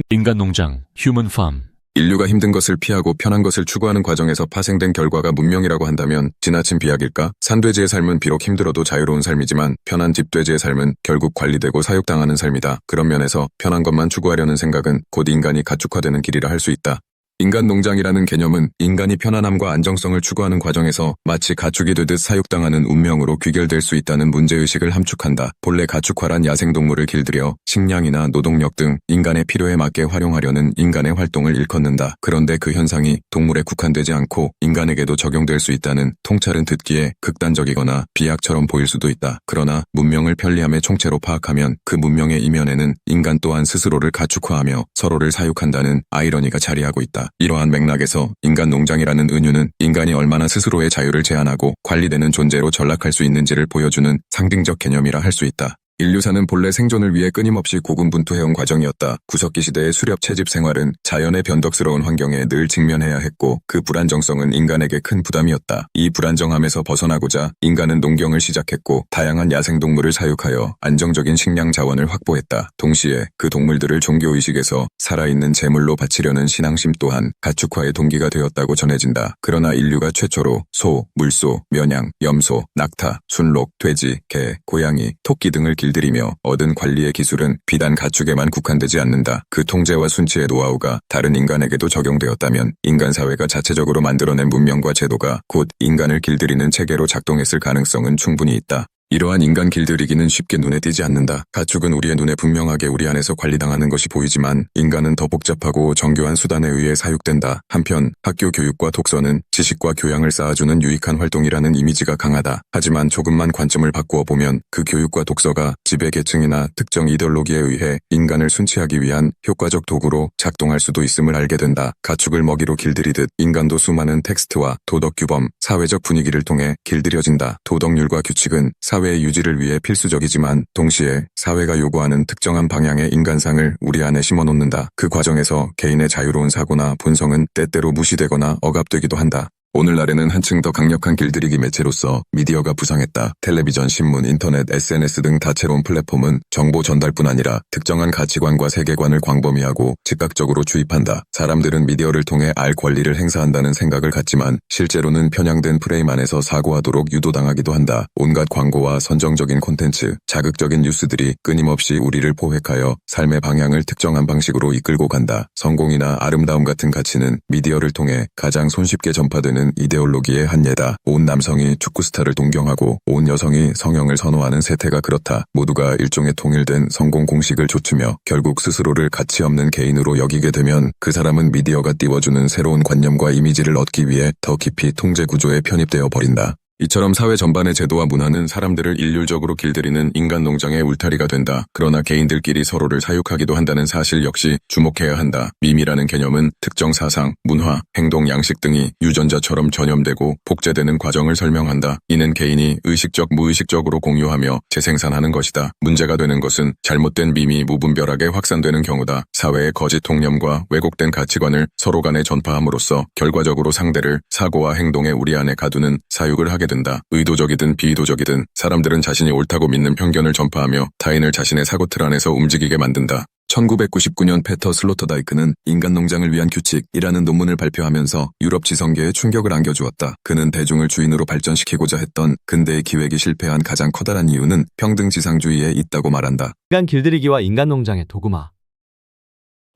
인간농장, 휴먼팜. 인류가 힘든 것을 피하고 편한 것을 추구하는 과정에서 파생된 결과가 문명이라고 한다면 지나친 비약일까? 산돼지의 삶은 비록 힘들어도 자유로운 삶이지만 편한 집돼지의 삶은 결국 관리되고 사육당하는 삶이다. 그런 면에서 편한 것만 추구하려는 생각은 곧 인간이 가축화되는 길이라 할 수 있다. 인간농장이라는 개념은 인간이 편안함과 안정성을 추구하는 과정에서 마치 가축이 되듯 사육당하는 운명으로 귀결될 수 있다는 문제의식을 함축한다. 본래 가축화란 야생동물을 길들여 식량이나 노동력 등 인간의 필요에 맞게 활용하려는 인간의 활동을 일컫는다. 그런데 그 현상이 동물에 국한되지 않고 인간에게도 적용될 수 있다는 통찰은 듣기에 극단적이거나 비약처럼 보일 수도 있다. 그러나 문명을 편리함의 총체로 파악하면 그 문명의 이면에는 인간 또한 스스로를 가축화하며 서로를 사육한다는 아이러니가 자리하고 있다. 이러한 맥락에서 인간농장이라는 은유는 인간이 얼마나 스스로의 자유를 제한하고 관리되는 존재로 전락할 수 있는지를 보여주는 상징적 개념이라 할 수 있다. 인류사는 본래 생존을 위해 끊임없이 고군분투해온 과정이었다. 구석기 시대의 수렵 채집 생활은 자연의 변덕스러운 환경에 늘 직면해야 했고 그 불안정성은 인간에게 큰 부담이었다. 이 불안정함에서 벗어나고자 인간은 농경을 시작했고 다양한 야생동물을 사육하여 안정적인 식량 자원을 확보했다. 동시에 그 동물들을 종교의식에서 살아있는 제물로 바치려는 신앙심 또한 가축화의 동기가 되었다고 전해진다. 그러나 인류가 최초로 소, 물소, 면양, 염소, 낙타, 순록, 돼지, 개, 고양이, 토끼 등을 길들이며 얻은 관리의 기술은 비단 가축에만 국한되지 않는다. 그 통제와 순치의 노하우가 다른 인간에게도 적용되었다면 인간 사회가 자체적으로 만들어낸 문명과 제도가 곧 인간을 길들이는 체계로 작동했을 가능성은 충분히 있다. 이러한 인간 길들이기는 쉽게 눈에 띄지 않는다. 가축은 우리의 눈에 분명하게 우리 안에서 관리당하는 것이 보이지만 인간은 더 복잡하고 정교한 수단에 의해 사육된다. 한편 학교 교육과 독서는 지식과 교양을 쌓아주는 유익한 활동이라는 이미지가 강하다. 하지만 조금만 관점을 바꾸어 보면 그 교육과 독서가 지배 계층이나 특정 이데올로기에 의해 인간을 순치하기 위한 효과적 도구로 작동할 수도 있음을 알게 된다. 가축을 먹이로 길들이듯 인간도 수많은 텍스트와 도덕 규범, 사회적 분위기를 통해 길들여진다. 도덕률과 규칙은 사회의 유지를 위해 필수적이지만 동시에 사회가 요구하는 특정한 방향의 인간상을 우리 안에 심어놓는다. 그 과정에서 개인의 자유로운 사고나 본성은 때때로 무시되거나 억압되기도 한다. 오늘날에는 한층 더 강력한 길들이기 매체로서 미디어가 부상했다. 텔레비전, 신문, 인터넷, SNS 등 다채로운 플랫폼은 정보 전달뿐 아니라 특정한 가치관과 세계관을 광범위하고 즉각적으로 주입한다. 사람들은 미디어를 통해 알 권리를 행사한다는 생각을 갖지만 실제로는 편향된 프레임 안에서 사고하도록 유도당하기도 한다. 온갖 광고와 선정적인 콘텐츠, 자극적인 뉴스들이 끊임없이 우리를 포획하여 삶의 방향을 특정한 방식으로 이끌고 간다. 성공이나 아름다움 같은 가치는 미디어를 통해 가장 손쉽게 전파되는 이데올로기의 한 예다. 온 남성이 축구스타를 동경하고 온 여성이 성형을 선호하는 세태가 그렇다. 모두가 일종의 통일된 성공 공식을 좇으며 결국 스스로를 가치 없는 개인으로 여기게 되면 그 사람은 미디어가 띄워주는 새로운 관념과 이미지를 얻기 위해 더 깊이 통제 구조에 편입되어 버린다. 이처럼 사회 전반의 제도와 문화는 사람들을 일률적으로 길들이는 인간 농장의 울타리가 된다. 그러나 개인들끼리 서로를 사육하기도 한다는 사실 역시 주목해야 한다. 밈이라는 개념은 특정 사상, 문화, 행동, 양식 등이 유전자처럼 전염되고 복제되는 과정을 설명한다. 이는 개인이 의식적, 무의식적으로 공유하며 재생산하는 것이다. 문제가 되는 것은 잘못된 밈이 무분별하게 확산되는 경우다. 사회의 거짓 통념과 왜곡된 가치관을 서로 간에 전파함으로써 결과적으로 상대를 사고와 행동에 우리 안에 가두는 사육을 하게 된다. 의도적이든 비의도적이든 사람들은 자신이 옳다고 믿는 편견을 전파하며 타인을 자신의 사고틀 안에서 움직이게 만든다. 1999년 페터 슬로터다이크는 인간농장을 위한 규칙이라는 논문을 발표하면서 유럽 지성계에 충격을 안겨주었다. 그는 대중을 주인으로 발전시키고자 했던 근대의 기획이 실패한 가장 커다란 이유는 평등지상주의에 있다고 말한다. 인간 길들이기와 인간농장의 도구마.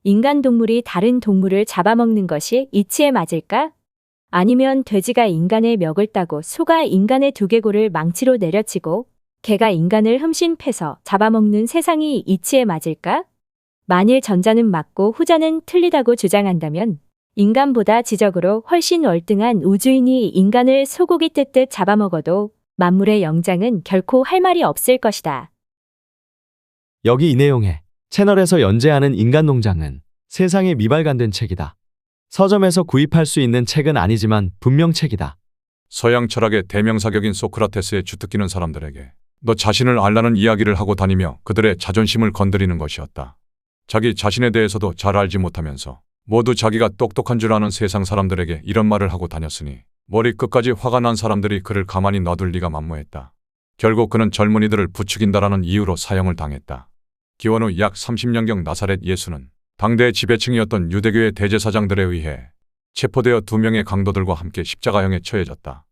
인간 동물이 다른 동물을 잡아먹는 것이 이치에 맞을까? 아니면 돼지가 인간의 멱을 따고 소가 인간의 두개골을 망치로 내려치고 개가 인간을 흠씬 패서 잡아먹는 세상이 이치에 맞을까? 만일 전자는 맞고 후자는 틀리다고 주장한다면 인간보다 지적으로 훨씬 월등한 우주인이 인간을 소고기 뜯듯 잡아먹어도 만물의 영장은 결코 할 말이 없을 것이다. 여기 이 내용에 채널에서 연재하는 인간농장은 세상에 미발간된 책이다. 서점에서 구입할 수 있는 책은 아니지만 분명 책이다. 서양 철학의 대명사격인 소크라테스의 주특기는 사람들에게 너 자신을 알라는 이야기를 하고 다니며 그들의 자존심을 건드리는 것이었다. 자기 자신에 대해서도 잘 알지 못하면서 모두 자기가 똑똑한 줄 아는 세상 사람들에게 이런 말을 하고 다녔으니 머리끝까지 화가 난 사람들이 그를 가만히 놔둘 리가 만무했다. 결국 그는 젊은이들을 부추긴다라는 이유로 사형을 당했다. 기원 후 약 30년경 나사렛 예수는 당대의 지배층이었던 유대교의 대제사장들에 의해 체포되어 2명의 강도들과 함께 십자가형에 처해졌다.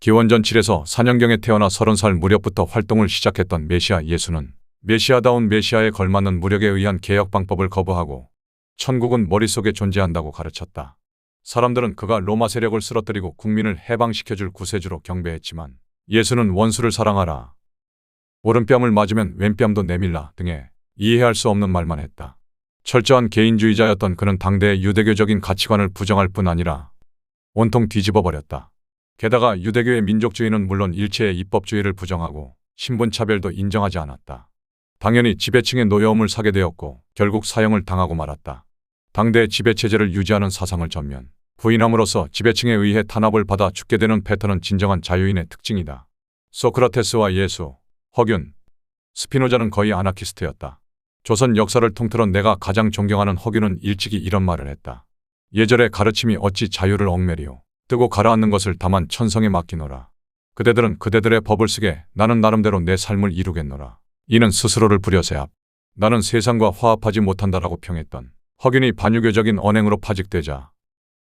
기원전 7에서 4년경에 태어나 30살 무렵부터 활동을 시작했던 메시아 예수는 메시아다운 메시아에 걸맞는 무력에 의한 개혁 방법을 거부하고 천국은 머릿속에 존재한다고 가르쳤다. 사람들은 그가 로마 세력을 쓰러뜨리고 국민을 해방시켜줄 구세주로 경배했지만 예수는 원수를 사랑하라, 오른뺨을 맞으면 왼뺨도 내밀라 등의 이해할 수 없는 말만 했다. 철저한 개인주의자였던 그는 당대의 유대교적인 가치관을 부정할 뿐 아니라 온통 뒤집어 버렸다. 게다가 유대교의 민족주의는 물론 일체의 입법주의를 부정하고 신분차별도 인정하지 않았다. 당연히 지배층의 노여움을 사게 되었고 결국 사형을 당하고 말았다. 당대의 지배체제를 유지하는 사상을 전면 부인함으로써 지배층에 의해 탄압을 받아 죽게 되는 패턴은 진정한 자유인의 특징이다. 소크라테스와 예수, 허균, 스피노자는 거의 아나키스트였다. 조선 역사를 통틀어 내가 가장 존경하는 허균은 일찍이 이런 말을 했다. 예절의 가르침이 어찌 자유를 얽매리오. 뜨고 가라앉는 것을 다만 천성에 맡기노라. 그대들은 그대들의 법을 쓰게 나는 나름대로 내 삶을 이루겠노라. 이는 스스로를 부려세합. 나는 세상과 화합하지 못한다라고 평했던 허균이 반유교적인 언행으로 파직되자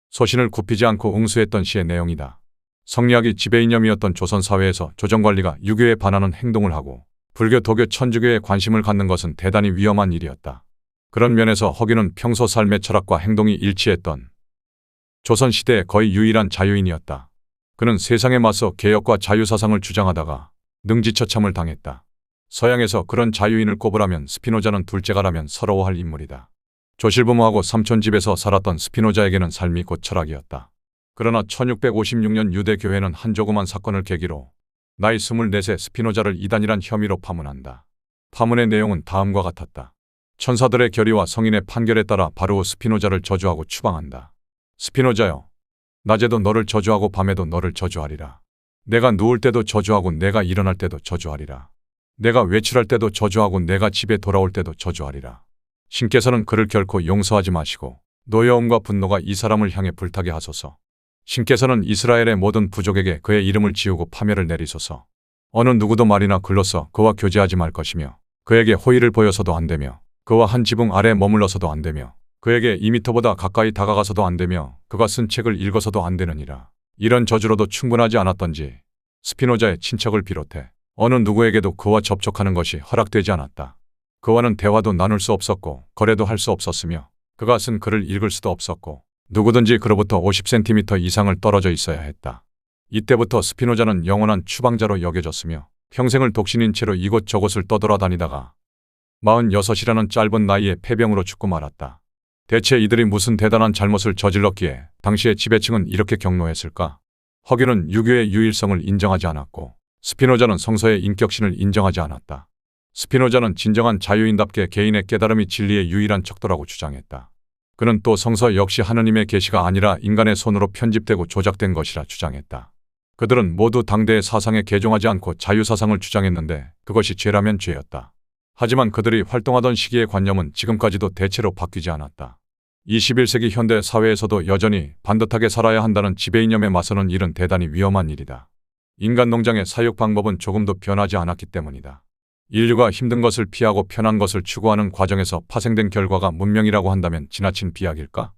소신을 굽히지 않고 응수했던 시의 내용이다. 성리학이 지배이념이었던 조선 사회에서 조정관리가 유교에 반하는 행동을 하고 불교, 도교, 천주교에 관심을 갖는 것은 대단히 위험한 일이었다. 그런 면에서 허균은 평소 삶의 철학과 행동이 일치했던 조선시대의 거의 유일한 자유인이었다. 그는 세상에 맞서 개혁과 자유사상을 주장하다가 능지처참을 당했다. 서양에서 그런 자유인을 꼽으라면 스피노자는 둘째가라면 서러워할 인물이다. 조실부모하고 삼촌집에서 살았던 스피노자에게는 삶이 곧 철학이었다. 그러나 1656년 유대교회는 한 조그만 사건을 계기로 나이 24세 스피노자를 이단이란 혐의로 파문한다. 파문의 내용은 다음과 같았다. 천사들의 결의와 성인의 판결에 따라 바로 스피노자를 저주하고 추방한다. 스피노자여, 낮에도 너를 저주하고 밤에도 너를 저주하리라. 내가 누울 때도 저주하고 내가 일어날 때도 저주하리라. 내가 외출할 때도 저주하고 내가 집에 돌아올 때도 저주하리라. 신께서는 그를 결코 용서하지 마시고 노여움과 분노가 이 사람을 향해 불타게 하소서. 신께서는 이스라엘의 모든 부족에게 그의 이름을 지우고 파멸을 내리소서. 어느 누구도 말이나 글로써 그와 교제하지 말 것이며 그에게 호의를 보여서도 안 되며 그와 한 지붕 아래 머물러서도 안 되며 그에게 2미터보다 가까이 다가가서도 안 되며 그가 쓴 책을 읽어서도 안 되느니라. 이런 저주로도 충분하지 않았던지 스피노자의 친척을 비롯해 어느 누구에게도 그와 접촉하는 것이 허락되지 않았다. 그와는 대화도 나눌 수 없었고 거래도 할 수 없었으며 그가 쓴 글을 읽을 수도 없었고 누구든지 그로부터 50cm 이상을 떨어져 있어야 했다. 이때부터 스피노자는 영원한 추방자로 여겨졌으며 평생을 독신인 채로 이곳저곳을 떠돌아다니다가 46이라는 짧은 나이에 폐병으로 죽고 말았다. 대체 이들이 무슨 대단한 잘못을 저질렀기에 당시의 지배층은 이렇게 경노했을까? 허균은 유교의 유일성을 인정하지 않았고 스피노자는 성서의 인격신을 인정하지 않았다. 스피노자는 진정한 자유인답게 개인의 깨달음이 진리의 유일한 척도라고 주장했다. 그는 또 성서 역시 하느님의 계시가 아니라 인간의 손으로 편집되고 조작된 것이라 주장했다. 그들은 모두 당대의 사상에 개종하지 않고 자유사상을 주장했는데 그것이 죄라면 죄였다. 하지만 그들이 활동하던 시기의 관념은 지금까지도 대체로 바뀌지 않았다. 21세기 현대 사회에서도 여전히 반듯하게 살아야 한다는 지배이념에 맞서는 일은 대단히 위험한 일이다. 인간 농장의 사육 방법은 조금도 변하지 않았기 때문이다. 인류가 힘든 것을 피하고 편한 것을 추구하는 과정에서 파생된 결과가 문명이라고 한다면 지나친 비약일까?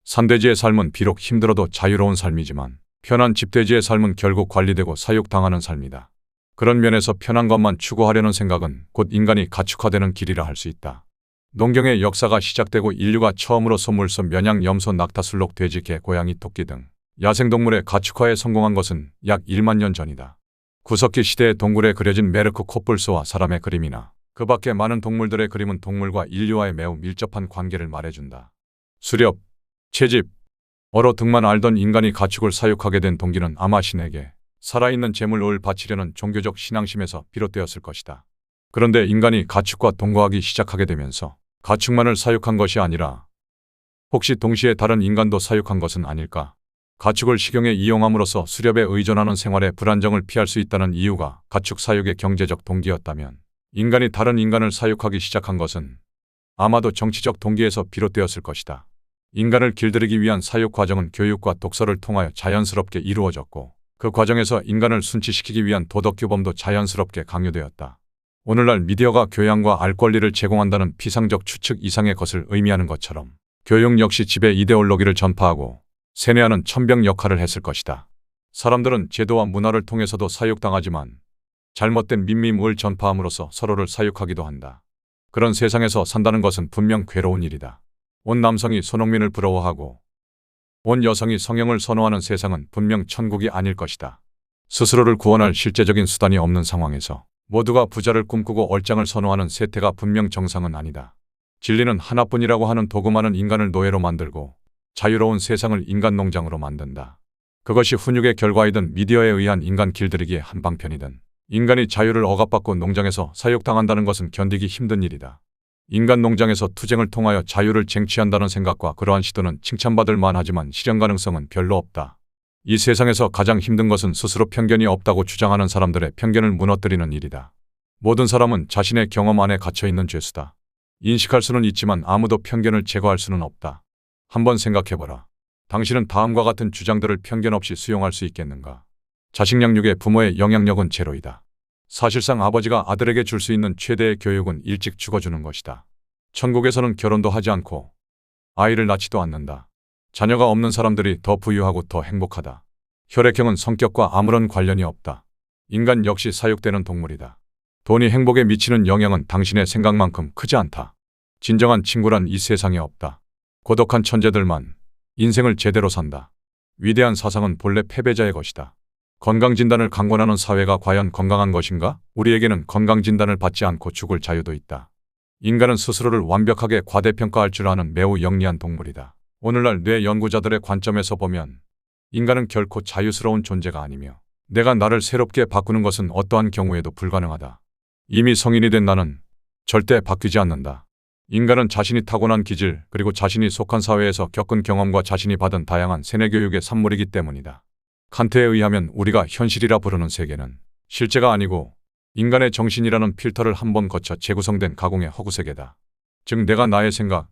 산돼지의 삶은 비록 힘들어도 자유로운 삶이지만 편한 집돼지의 삶은 결국 관리되고 사육당하는 삶이다. 그런 면에서 편한 것만 추구하려는 생각은 곧 인간이 가축화되는 길이라 할 수 있다. 농경의 역사가 시작되고 인류가 처음으로서 물소, 면양, 염소, 낙타, 술록, 돼지, 개, 고양이, 토끼 등 야생동물의 가축화에 성공한 것은 약 1만 년 전이다. 구석기 시대의 동굴에 그려진 메르크 코뿔소와 사람의 그림이나 그 밖의 많은 동물들의 그림은 동물과 인류와의 매우 밀접한 관계를 말해준다. 수렵, 채집, 어로 등만 알던 인간이 가축을 사육하게 된 동기는 아마 신에게 살아있는 재물을 바치려는 종교적 신앙심에서 비롯되었을 것이다. 그런데 인간이 가축과 동거하기 시작하게 되면서 가축만을 사육한 것이 아니라 혹시 동시에 다른 인간도 사육한 것은 아닐까? 가축을 식용에 이용함으로써 수렵에 의존하는 생활의 불안정을 피할 수 있다는 이유가 가축 사육의 경제적 동기였다면 인간이 다른 인간을 사육하기 시작한 것은 아마도 정치적 동기에서 비롯되었을 것이다. 인간을 길들이기 위한 사육 과정은 교육과 독서를 통하여 자연스럽게 이루어졌고 그 과정에서 인간을 순치시키기 위한 도덕 규범도 자연스럽게 강요되었다. 오늘날 미디어가 교양과 알 권리를 제공한다는 피상적 추측 이상의 것을 의미하는 것처럼 교육 역시 지배 이데올로기를 전파하고 세뇌하는 천병 역할을 했을 것이다. 사람들은 제도와 문화를 통해서도 사육당하지만 잘못된 민미무를 전파함으로써 서로를 사육하기도 한다. 그런 세상에서 산다는 것은 분명 괴로운 일이다. 온 남성이 손흥민을 부러워하고 온 여성이 성형을 선호하는 세상은 분명 천국이 아닐 것이다. 스스로를 구원할 실제적인 수단이 없는 상황에서 모두가 부자를 꿈꾸고 얼짱을 선호하는 세태가 분명 정상은 아니다. 진리는 하나뿐이라고 하는 도구만은 인간을 노예로 만들고 자유로운 세상을 인간 농장으로 만든다. 그것이 훈육의 결과이든 미디어에 의한 인간 길들이기의 한방편이든 인간이 자유를 억압받고 농장에서 사육당한다는 것은 견디기 힘든 일이다. 인간 농장에서 투쟁을 통하여 자유를 쟁취한다는 생각과 그러한 시도는 칭찬받을 만하지만 실현 가능성은 별로 없다. 이 세상에서 가장 힘든 것은 스스로 편견이 없다고 주장하는 사람들의 편견을 무너뜨리는 일이다. 모든 사람은 자신의 경험 안에 갇혀있는 죄수다. 인식할 수는 있지만 아무도 편견을 제거할 수는 없다. 한번 생각해보라. 당신은 다음과 같은 주장들을 편견 없이 수용할 수 있겠는가? 자식 양육에 부모의 영향력은 제로이다. 사실상 아버지가 아들에게 줄 수 있는 최대의 교육은 일찍 죽어주는 것이다. 천국에서는 결혼도 하지 않고 아이를 낳지도 않는다. 자녀가 없는 사람들이 더 부유하고 더 행복하다. 혈액형은 성격과 아무런 관련이 없다. 인간 역시 사육되는 동물이다. 돈이 행복에 미치는 영향은 당신의 생각만큼 크지 않다. 진정한 친구란 이 세상에 없다. 고독한 천재들만 인생을 제대로 산다. 위대한 사상은 본래 패배자의 것이다. 건강진단을 강권하는 사회가 과연 건강한 것인가? 우리에게는 건강진단을 받지 않고 죽을 자유도 있다. 인간은 스스로를 완벽하게 과대평가할 줄 아는 매우 영리한 동물이다. 오늘날 뇌 연구자들의 관점에서 보면 인간은 결코 자유스러운 존재가 아니며 내가 나를 새롭게 바꾸는 것은 어떠한 경우에도 불가능하다. 이미 성인이 된 나는 절대 바뀌지 않는다. 인간은 자신이 타고난 기질 그리고 자신이 속한 사회에서 겪은 경험과 자신이 받은 다양한 세뇌교육의 산물이기 때문이다. 칸트에 의하면 우리가 현실이라 부르는 세계는 실제가 아니고 인간의 정신이라는 필터를 한번 거쳐 재구성된 가공의 허구세계다. 즉 내가 나의 생각,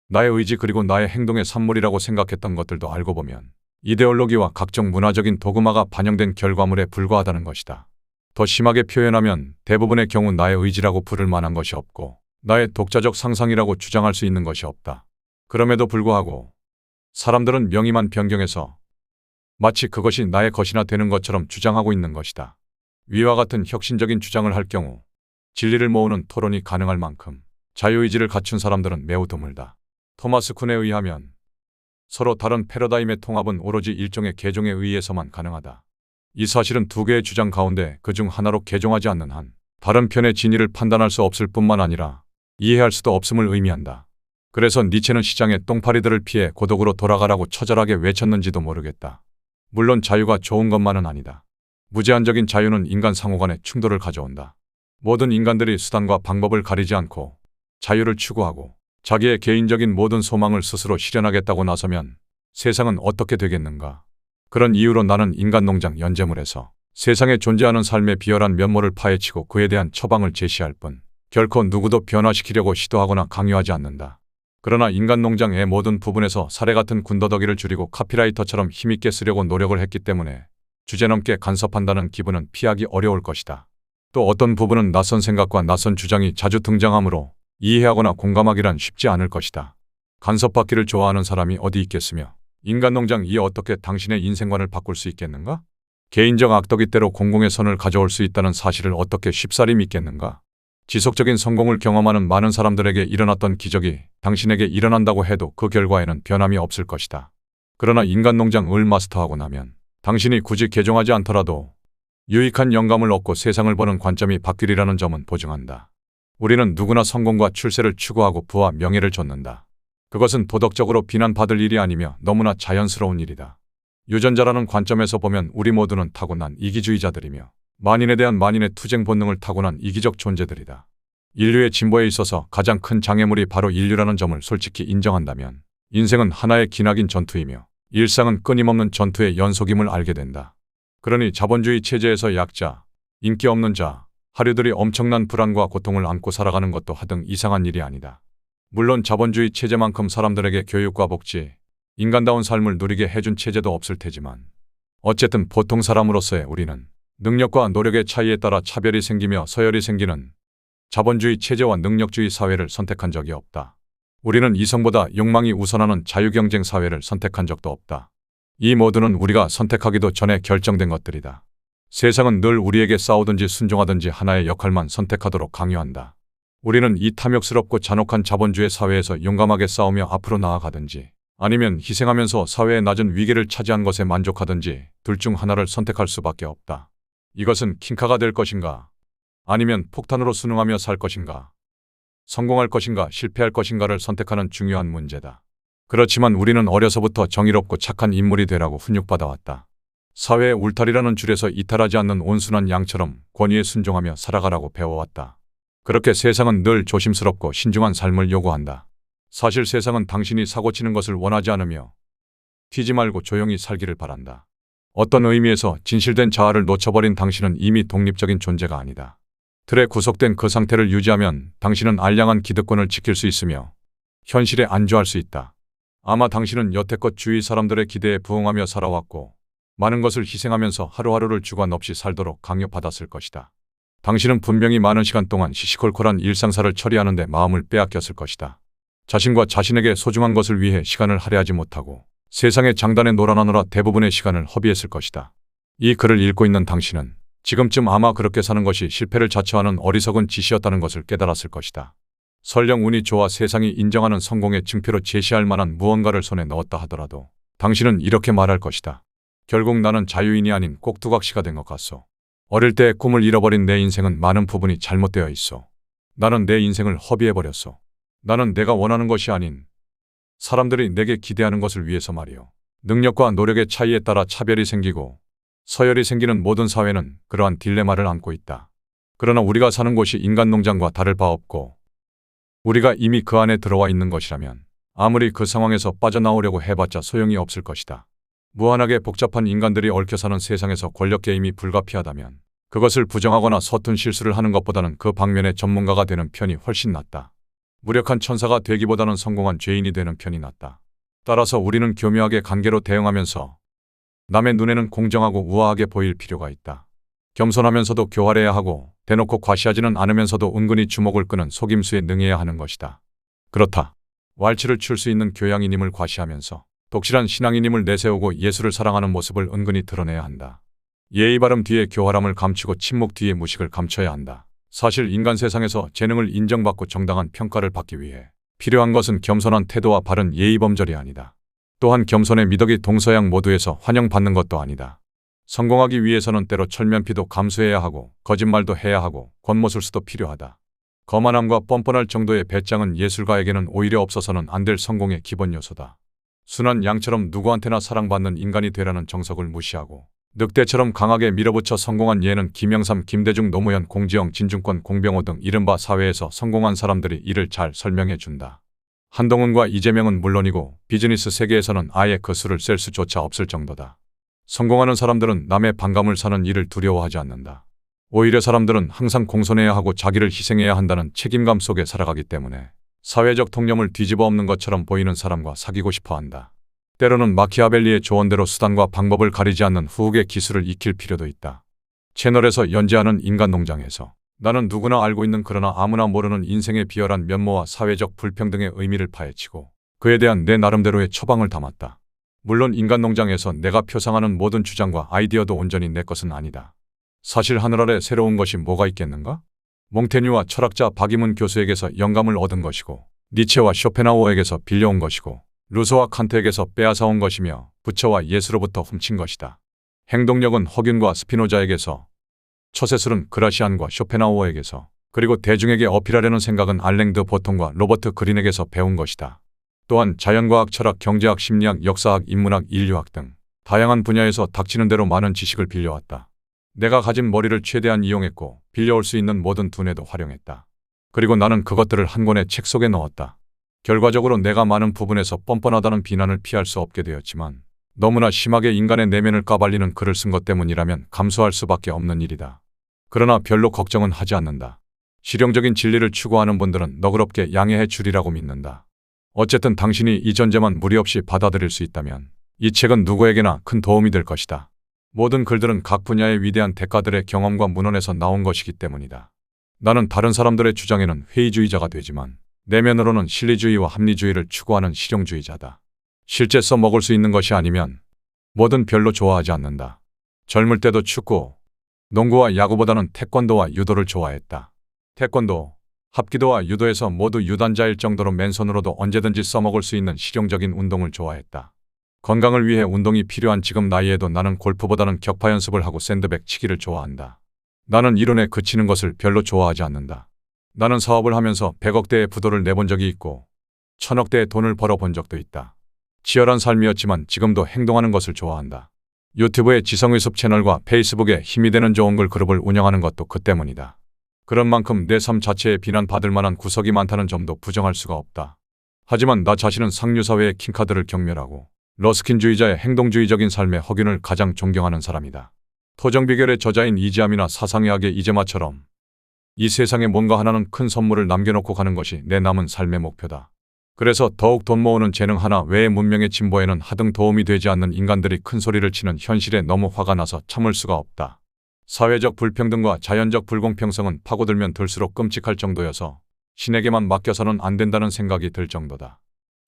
나의 의지 그리고 나의 행동의 산물이라고 생각했던 것들도 알고 보면 이데올로기와 각종 문화적인 도그마가 반영된 결과물에 불과하다는 것이다. 더 심하게 표현하면 대부분의 경우 나의 의지라고 부를 만한 것이 없고 나의 독자적 상상이라고 주장할 수 있는 것이 없다. 그럼에도 불구하고 사람들은 명의만 변경해서 마치 그것이 나의 것이나 되는 것처럼 주장하고 있는 것이다. 위와 같은 혁신적인 주장을 할 경우 진리를 모으는 토론이 가능할 만큼 자유의지를 갖춘 사람들은 매우 드물다. 토마스 쿤에 의하면 서로 다른 패러다임의 통합은 오로지 일종의 개종에 의해서만 가능하다. 이 사실은 두 개의 주장 가운데 그중 하나로 개종하지 않는 한 다른 편의 진위를 판단할 수 없을 뿐만 아니라 이해할 수도 없음을 의미한다. 그래서 니체는 시장의 똥파리들을 피해 고독으로 돌아가라고 처절하게 외쳤는지도 모르겠다. 물론 자유가 좋은 것만은 아니다. 무제한적인 자유는 인간 상호 간의 충돌을 가져온다. 모든 인간들이 수단과 방법을 가리지 않고 자유를 추구하고 자기의 개인적인 모든 소망을 스스로 실현하겠다고 나서면 세상은 어떻게 되겠는가? 그런 이유로 나는 인간농장 연재물에서 세상에 존재하는 삶의 비열한 면모를 파헤치고 그에 대한 처방을 제시할 뿐 결코 누구도 변화시키려고 시도하거나 강요하지 않는다. 그러나 인간농장의 모든 부분에서 사례 같은 군더더기를 줄이고 카피라이터처럼 힘있게 쓰려고 노력을 했기 때문에 주제넘게 간섭한다는 기분은 피하기 어려울 것이다. 또 어떤 부분은 낯선 생각과 낯선 주장이 자주 등장하므로 이해하거나 공감하기란 쉽지 않을 것이다. 간섭받기를 좋아하는 사람이 어디 있겠으며 인간농장이 어떻게 당신의 인생관을 바꿀 수 있겠는가? 개인적 악덕이 때로 공공의 선을 가져올 수 있다는 사실을 어떻게 쉽사리 믿겠는가? 지속적인 성공을 경험하는 많은 사람들에게 일어났던 기적이 당신에게 일어난다고 해도 그 결과에는 변함이 없을 것이다. 그러나 인간농장을 마스터하고 나면 당신이 굳이 개종하지 않더라도 유익한 영감을 얻고 세상을 보는 관점이 바뀌리라는 점은 보증한다. 우리는 누구나 성공과 출세를 추구하고 부와 명예를 좇는다. 그것은 도덕적으로 비난받을 일이 아니며 너무나 자연스러운 일이다. 유전자라는 관점에서 보면 우리 모두는 타고난 이기주의자들이며 만인에 대한 만인의 투쟁 본능을 타고난 이기적 존재들이다. 인류의 진보에 있어서 가장 큰 장애물이 바로 인류라는 점을 솔직히 인정한다면 인생은 하나의 기나긴 전투이며 일상은 끊임없는 전투의 연속임을 알게 된다. 그러니 자본주의 체제에서 약자, 인기 없는 자, 하류들이 엄청난 불안과 고통을 안고 살아가는 것도 하등 이상한 일이 아니다. 물론 자본주의 체제만큼 사람들에게 교육과 복지, 인간다운 삶을 누리게 해준 체제도 없을 테지만 어쨌든 보통 사람으로서의 우리는 능력과 노력의 차이에 따라 차별이 생기며 서열이 생기는 자본주의 체제와 능력주의 사회를 선택한 적이 없다. 우리는 이성보다 욕망이 우선하는 자유경쟁 사회를 선택한 적도 없다. 이 모두는 우리가 선택하기도 전에 결정된 것들이다. 세상은 늘 우리에게 싸우든지 순종하든지 하나의 역할만 선택하도록 강요한다. 우리는 이 탐욕스럽고 잔혹한 자본주의 사회에서 용감하게 싸우며 앞으로 나아가든지 아니면 희생하면서 사회의 낮은 위계를 차지한 것에 만족하든지 둘 중 하나를 선택할 수밖에 없다. 이것은 킹카가 될 것인가? 아니면 폭탄으로 순응하며 살 것인가? 성공할 것인가 실패할 것인가를 선택하는 중요한 문제다. 그렇지만 우리는 어려서부터 정의롭고 착한 인물이 되라고 훈육받아왔다. 사회의 울타리라는 줄에서 이탈하지 않는 온순한 양처럼 권위에 순종하며 살아가라고 배워왔다. 그렇게 세상은 늘 조심스럽고 신중한 삶을 요구한다. 사실 세상은 당신이 사고치는 것을 원하지 않으며 튀지 말고 조용히 살기를 바란다. 어떤 의미에서 진실된 자아를 놓쳐버린 당신은 이미 독립적인 존재가 아니다. 틀에 구속된 그 상태를 유지하면 당신은 알량한 기득권을 지킬 수 있으며 현실에 안주할 수 있다. 아마 당신은 여태껏 주위 사람들의 기대에 부응하며 살아왔고 많은 것을 희생하면서 하루하루를 주관 없이 살도록 강요받았을 것이다. 당신은 분명히 많은 시간 동안 시시콜콜한 일상사를 처리하는 데 마음을 빼앗겼을 것이다. 자신과 자신에게 소중한 것을 위해 시간을 할애하지 못하고 세상의 장단에 놀아나느라 대부분의 시간을 허비했을 것이다. 이 글을 읽고 있는 당신은 지금쯤 아마 그렇게 사는 것이 실패를 자처하는 어리석은 짓이었다는 것을 깨달았을 것이다. 설령 운이 좋아 세상이 인정하는 성공의 증표로 제시할 만한 무언가를 손에 넣었다 하더라도 당신은 이렇게 말할 것이다. 결국 나는 자유인이 아닌 꼭두각시가 된 것 같소. 어릴 때 꿈을 잃어버린 내 인생은 많은 부분이 잘못되어 있어. 나는 내 인생을 허비해버렸소. 나는 내가 원하는 것이 아닌 사람들이 내게 기대하는 것을 위해서 말이오. 능력과 노력의 차이에 따라 차별이 생기고 서열이 생기는 모든 사회는 그러한 딜레마를 안고 있다. 그러나 우리가 사는 곳이 인간농장과 다를 바 없고 우리가 이미 그 안에 들어와 있는 것이라면 아무리 그 상황에서 빠져나오려고 해봤자 소용이 없을 것이다. 무한하게 복잡한 인간들이 얽혀 사는 세상에서 권력 게임이 불가피하다면 그것을 부정하거나 서툰 실수를 하는 것보다는 그 방면의 전문가가 되는 편이 훨씬 낫다. 무력한 천사가 되기보다는 성공한 죄인이 되는 편이 낫다. 따라서 우리는 교묘하게 관계로 대응하면서 남의 눈에는 공정하고 우아하게 보일 필요가 있다. 겸손하면서도 교활해야 하고 대놓고 과시하지는 않으면서도 은근히 주목을 끄는 속임수에 능해야 하는 것이다. 그렇다. 왈츠를 출 수 있는 교양인임을 과시하면서 독실한 신앙인임을 내세우고 예수를 사랑하는 모습을 은근히 드러내야 한다. 예의 바름 뒤에 교활함을 감추고 침묵 뒤에 무식을 감춰야 한다. 사실 인간 세상에서 재능을 인정받고 정당한 평가를 받기 위해 필요한 것은 겸손한 태도와 바른 예의범절이 아니다. 또한 겸손의 미덕이 동서양 모두에서 환영받는 것도 아니다. 성공하기 위해서는 때로 철면피도 감수해야 하고 거짓말도 해야 하고 권모술수도 필요하다. 거만함과 뻔뻔할 정도의 배짱은 예술가에게는 오히려 없어서는 안 될 성공의 기본 요소다. 순한 양처럼 누구한테나 사랑받는 인간이 되라는 정석을 무시하고 늑대처럼 강하게 밀어붙여 성공한 예는 김영삼, 김대중, 노무현, 공지영, 진중권, 공병호 등 이른바 사회에서 성공한 사람들이 이를 잘 설명해 준다. 한동훈과 이재명은 물론이고 비즈니스 세계에서는 아예 그 수를 셀 수조차 없을 정도다. 성공하는 사람들은 남의 반감을 사는 일을 두려워하지 않는다. 오히려 사람들은 항상 공손해야 하고 자기를 희생해야 한다는 책임감 속에 살아가기 때문에 사회적 통념을 뒤집어 엎는 것처럼 보이는 사람과 사귀고 싶어 한다. 때로는 마키아벨리의 조언대로 수단과 방법을 가리지 않는 후흑의 기술을 익힐 필요도 있다. 채널에서 연재하는 인간농장에서 나는 누구나 알고 있는 그러나 아무나 모르는 인생의 비열한 면모와 사회적 불평등의 의미를 파헤치고 그에 대한 내 나름대로의 처방을 담았다. 물론 인간농장에서 내가 표상하는 모든 주장과 아이디어도 온전히 내 것은 아니다. 사실 하늘 아래 새로운 것이 뭐가 있겠는가? 몽테뉴와 철학자 박이문 교수에게서 영감을 얻은 것이고 니체와 쇼펜하우어에게서 빌려온 것이고 루소와 칸트에게서 빼앗아온 것이며 부처와 예수로부터 훔친 것이다. 행동력은 허균과 스피노자에게서, 처세술은 그라시안과 쇼펜하우어에게서, 그리고 대중에게 어필하려는 생각은 알랭드 보통과 로버트 그린에게서 배운 것이다. 또한 자연과학, 철학, 경제학, 심리학, 역사학, 인문학, 인류학 등 다양한 분야에서 닥치는 대로 많은 지식을 빌려왔다. 내가 가진 머리를 최대한 이용했고 빌려올 수 있는 모든 두뇌도 활용했다. 그리고 나는 그것들을 한 권의 책 속에 넣었다. 결과적으로 내가 많은 부분에서 뻔뻔하다는 비난을 피할 수 없게 되었지만 너무나 심하게 인간의 내면을 까발리는 글을 쓴 것 때문이라면 감수할 수밖에 없는 일이다. 그러나 별로 걱정은 하지 않는다. 실용적인 진리를 추구하는 분들은 너그럽게 양해해 주리라고 믿는다. 어쨌든 당신이 이 전제만 무리 없이 받아들일 수 있다면 이 책은 누구에게나 큰 도움이 될 것이다. 모든 글들은 각 분야의 위대한 대가들의 경험과 문헌에서 나온 것이기 때문이다. 나는 다른 사람들의 주장에는 회의주의자가 되지만 내면으로는 실리주의와 합리주의를 추구하는 실용주의자다. 실제 써먹을 수 있는 것이 아니면 뭐든 별로 좋아하지 않는다. 젊을 때도 축구, 농구와 야구보다는 태권도와 유도를 좋아했다. 태권도, 합기도와 유도에서 모두 유단자일 정도로 맨손으로도 언제든지 써먹을 수 있는 실용적인 운동을 좋아했다. 건강을 위해 운동이 필요한 지금 나이에도 나는 골프보다는 격파 연습을 하고 샌드백 치기를 좋아한다. 나는 이론에 그치는 것을 별로 좋아하지 않는다. 나는 사업을 하면서 100억대의 부도를 내본 적이 있고 1000억대의 돈을 벌어본 적도 있다. 치열한 삶이었지만 지금도 행동하는 것을 좋아한다. 유튜브의 지성의습 채널과 페이스북에 힘이 되는 좋은 글 그룹을 운영하는 것도 그 때문이다. 그런 만큼 내 삶 자체에 비난받을 만한 구석이 많다는 점도 부정할 수가 없다. 하지만 나 자신은 상류사회의 킹카드를 경멸하고 러스킨주의자의 행동주의적인 삶의 허균을 가장 존경하는 사람이다. 토정비결의 저자인 이지암이나 사상의학의 이재마처럼 이 세상에 뭔가 하나는 큰 선물을 남겨놓고 가는 것이 내 남은 삶의 목표다. 그래서 더욱 돈 모으는 재능 하나 외의 문명의 진보에는 하등 도움이 되지 않는 인간들이 큰 소리를 치는 현실에 너무 화가 나서 참을 수가 없다. 사회적 불평등과 자연적 불공평성은 파고들면 들수록 끔찍할 정도여서 신에게만 맡겨서는 안 된다는 생각이 들 정도다.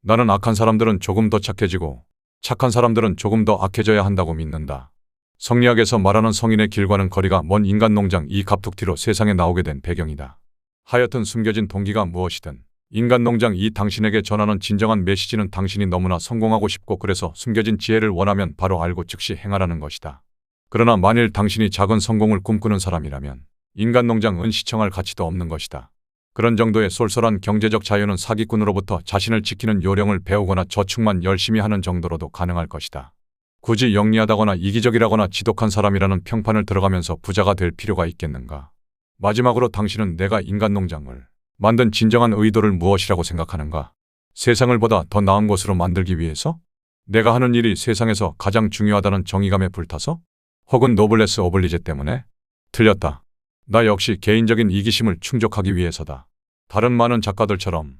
나는 악한 사람들은 조금 더 착해지고 착한 사람들은 조금 더 악해져야 한다고 믿는다. 성리학에서 말하는 성인의 길과는 거리가 먼 인간농장 이 갑툭튀로 세상에 나오게 된 배경이다. 하여튼 숨겨진 동기가 무엇이든 인간농장 이 당신에게 전하는 진정한 메시지는 당신이 너무나 성공하고 싶고 그래서 숨겨진 지혜를 원하면 바로 알고 즉시 행하라는 것이다. 그러나 만일 당신이 작은 성공을 꿈꾸는 사람이라면 인간농장은 시청할 가치도 없는 것이다. 그런 정도의 쏠쏠한 경제적 자유는 사기꾼으로부터 자신을 지키는 요령을 배우거나 저축만 열심히 하는 정도로도 가능할 것이다. 굳이 영리하다거나 이기적이라거나 지독한 사람이라는 평판을 들어가면서 부자가 될 필요가 있겠는가? 마지막으로 당신은 내가 인간농장을 만든 진정한 의도를 무엇이라고 생각하는가? 세상을 보다 더 나은 곳으로 만들기 위해서? 내가 하는 일이 세상에서 가장 중요하다는 정의감에 불타서? 혹은 노블레스 오블리제 때문에? 틀렸다. 나 역시 개인적인 이기심을 충족하기 위해서다. 다른 많은 작가들처럼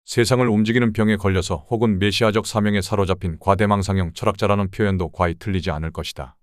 세상을 움직이는 병에 걸려서 혹은 메시아적 사명에 사로잡힌 과대망상형 철학자라는 표현도 과히 틀리지 않을 것이다.